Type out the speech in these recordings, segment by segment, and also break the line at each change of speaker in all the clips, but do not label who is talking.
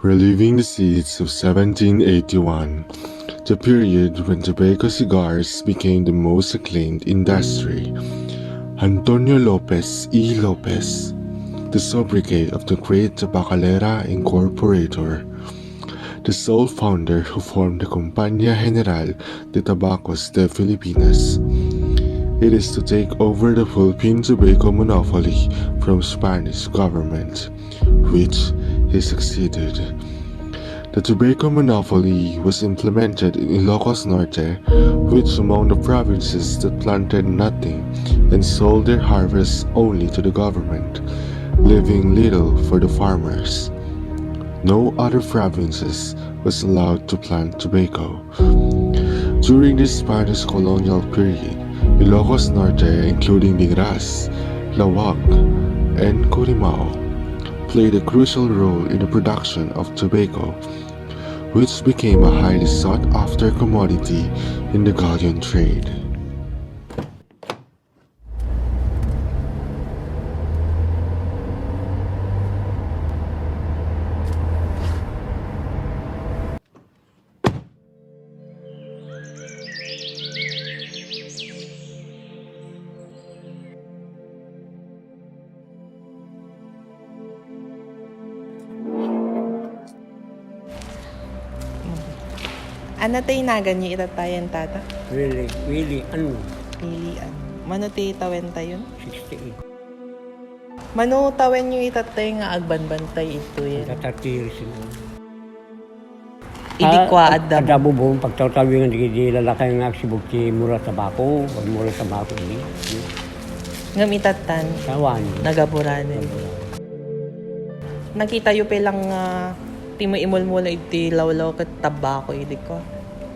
Reliving the seeds of 1781, the period when tobacco cigars became the most acclaimed industry. Antonio Lopez E. Lopez, the sobriquet of the great Tabacalera Incorporator, the sole founder who formed the Compañía General de Tabacos de Filipinas. It is to take over the Philippine tobacco monopoly from Spanish government, which he succeeded. The tobacco monopoly was implemented in Ilocos Norte, which among the provinces that planted nothing and sold their harvests only to the government, leaving little for the farmers. No other provinces was allowed to plant tobacco. During the Spanish colonial period, Ilocos Norte, including Negras, Lawag, and Curimao, played a crucial role in the production of tobacco, which became a highly sought-after commodity in the galleon trade.
Ano tayo nagan yung itatayan tata?
Really, ano?
Pilian. Mano tayo tawen tayo?
68.
Mano tawen yung itatay nga agbanbantay ito yan.
Tatatiri sila.
Idikwa adab.
Adabo buong pagtatawi nga di lalakay nga aksibog ti mura tabako. Huwag mura tabako ini.
Ngam itatan.
Sawan.
Nagaburanan. Nakita yung pelang timo imol mula iti lawlaw kat tabako idiko.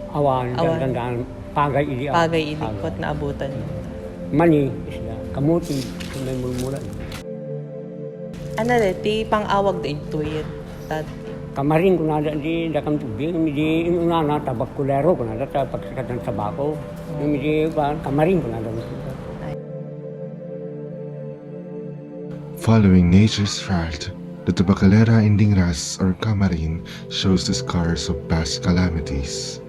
Awan. Gandaan. Pagay ili.
Pagay idikot na abutan.
Mani. Isla. Kamuti. May mulmula.
Ano rin, ti pang-awag da ito yan.
Kamarin ko na di dakang tubig. Hindi una na tabakulero ko na pagsakat ng tabako. Hindi kamarin ko na
Following nature's right, the Tabacalera in Negras or Camarin shows the scars of past calamities.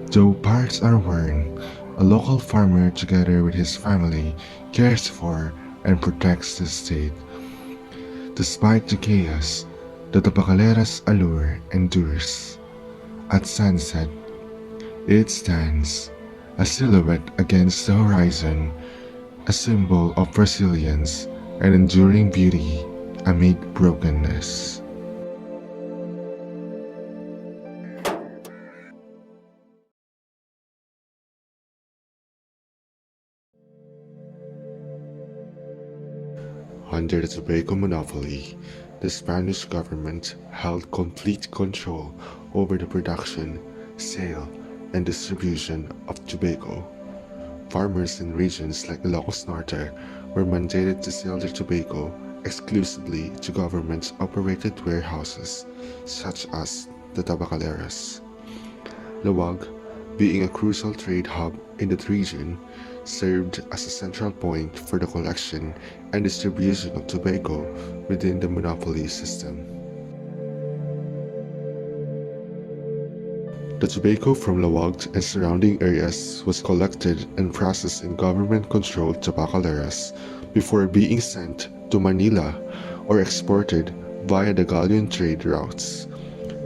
Though parts are worn, a local farmer together with his family cares for and protects the estate. Despite the chaos, the Tabacalera's allure endures. At sunset, it stands, a silhouette against the horizon, a symbol of resilience and enduring beauty amid brokenness. Under the tobacco monopoly, the Spanish government held complete control over the production, sale, and distribution of tobacco. Farmers in regions like Ilocos Norte were mandated to sell their tobacco exclusively to government-operated warehouses, such as the tabacaleras. Lawag, being a crucial trade hub in the region, served as a central point for the collection and distribution of tobacco within the monopoly system. The tobacco from Lawag and surrounding areas was collected and processed in government-controlled tabacaleras before being sent to Manila or exported via the galleon trade routes.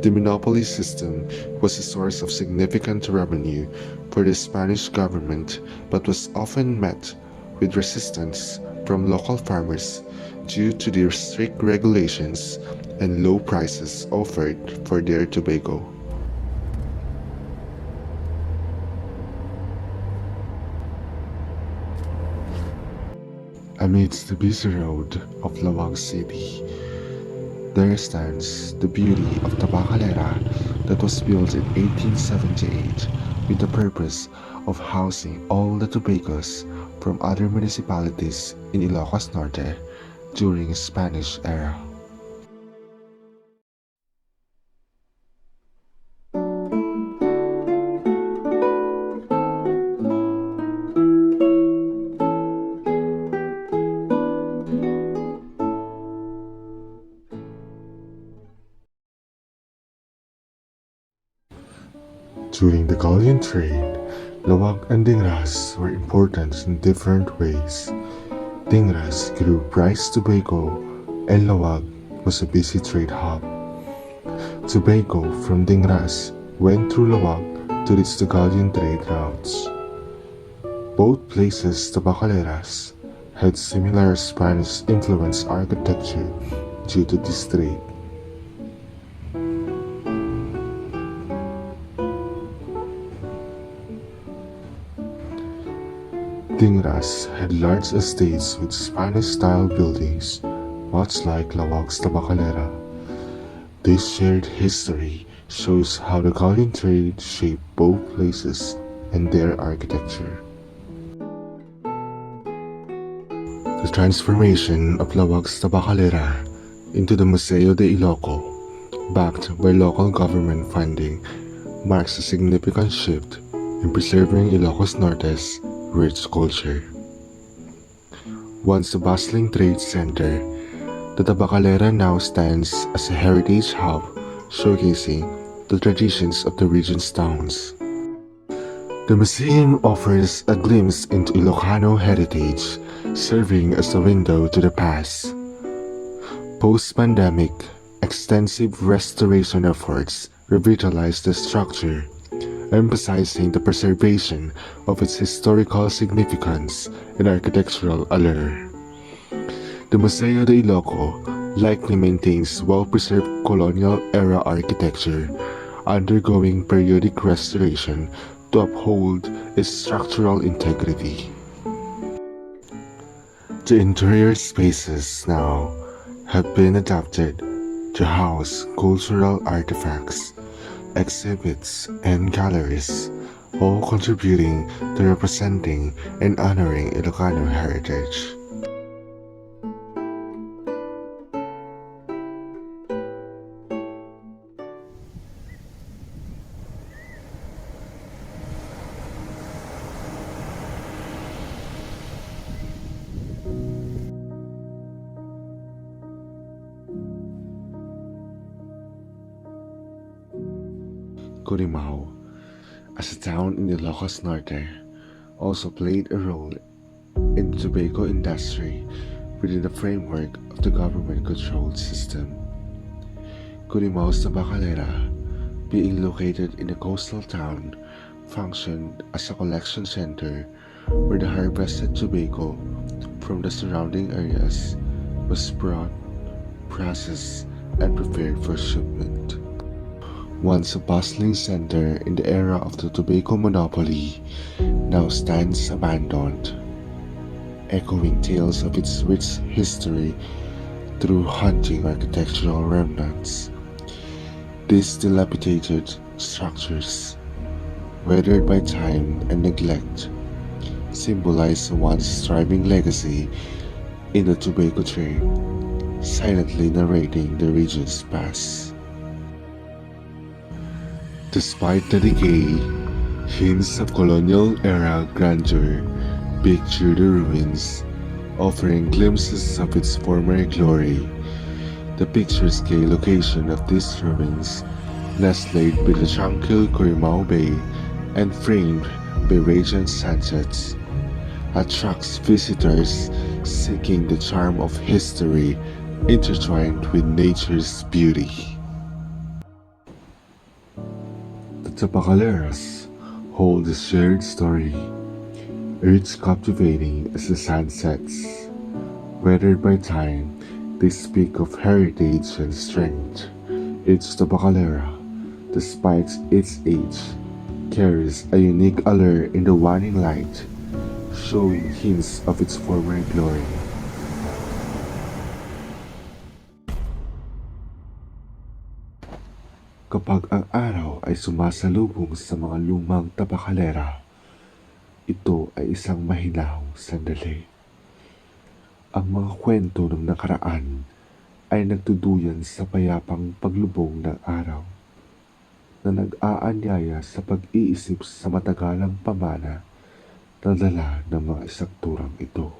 The monopoly system was a source of significant revenue for the Spanish government but was often met with resistance from local farmers due to their strict regulations and low prices offered for their tobacco. Amidst the busy road of Lawag City, there stands the beauty of Tabacalera that was built in 1878 with the purpose of housing all the tobaccos from other municipalities in Ilocos Norte during Spanish era. During the galleon trade, lawag and dingras were important in different ways. Dingras grew prized tobacco, and lawag was a busy trade hub. Tobacco from dingras went through lawag to reach the galleon trade routes. Both places, tabacaleras, had similar Spanish-influenced architecture due to this trade. Dingras had large estates with Spanish-style buildings, much like Lawag's tabacalera. This shared history shows how the galleon trade shaped both places and their architecture. The transformation of Lawag's tabacalera into the Museo de Iloco, backed by local government funding, marks a significant shift in preserving Ilocos Norte's rich culture. Once a bustling trade center, the tabacalera now stands as a heritage hub showcasing the traditions of the region's towns. The museum offers a glimpse into Ilocano heritage, serving as a window to the past. Post-pandemic, extensive restoration efforts revitalized the structure, emphasizing the preservation of its historical significance and architectural allure. The Museo de Iloco likely maintains well-preserved colonial-era architecture, undergoing periodic restoration to uphold its structural integrity. The interior spaces now have been adapted to house cultural artifacts, exhibits, and galleries, all contributing to representing and honoring Ilocano heritage. Curimao, as a town in Ilocos Norte, also played a role in the tobacco industry within the framework of the government-controlled system. Curimao's tabacalera, being located in a coastal town, functioned as a collection center where the harvested tobacco from the surrounding areas was brought, processed, and prepared for shipment. Once a bustling center in the era of the tobacco monopoly, now stands abandoned, echoing tales of its rich history through haunting architectural remnants. These dilapidated structures, weathered by time and neglect, symbolize a once thriving legacy in the tobacco trade, silently narrating the region's past. Despite the decay, hints of colonial-era grandeur picture the ruins, offering glimpses of its former glory. The picturesque location of these ruins, nestled by the tranquil Curimao Bay and framed by radiant sunsets, attracts visitors seeking the charm of history intertwined with nature's beauty. The tabacaleras hold a shared story, each captivating as the sun sets. Weathered by time, they speak of heritage and strength. Each tabacalera, despite its age, carries a unique allure in the waning light, showing hints of its former glory. Kapag ang araw ay sumasalubong sa mga lumang tabacalera, ito ay isang mahinahong sandali. Ang mga kwento ng nakaraan ay nagtuduyan sa payapang paglubog ng araw na nag-aanyaya sa pag-iisip sa matagalang pamana na dala ng mga isakturang ito.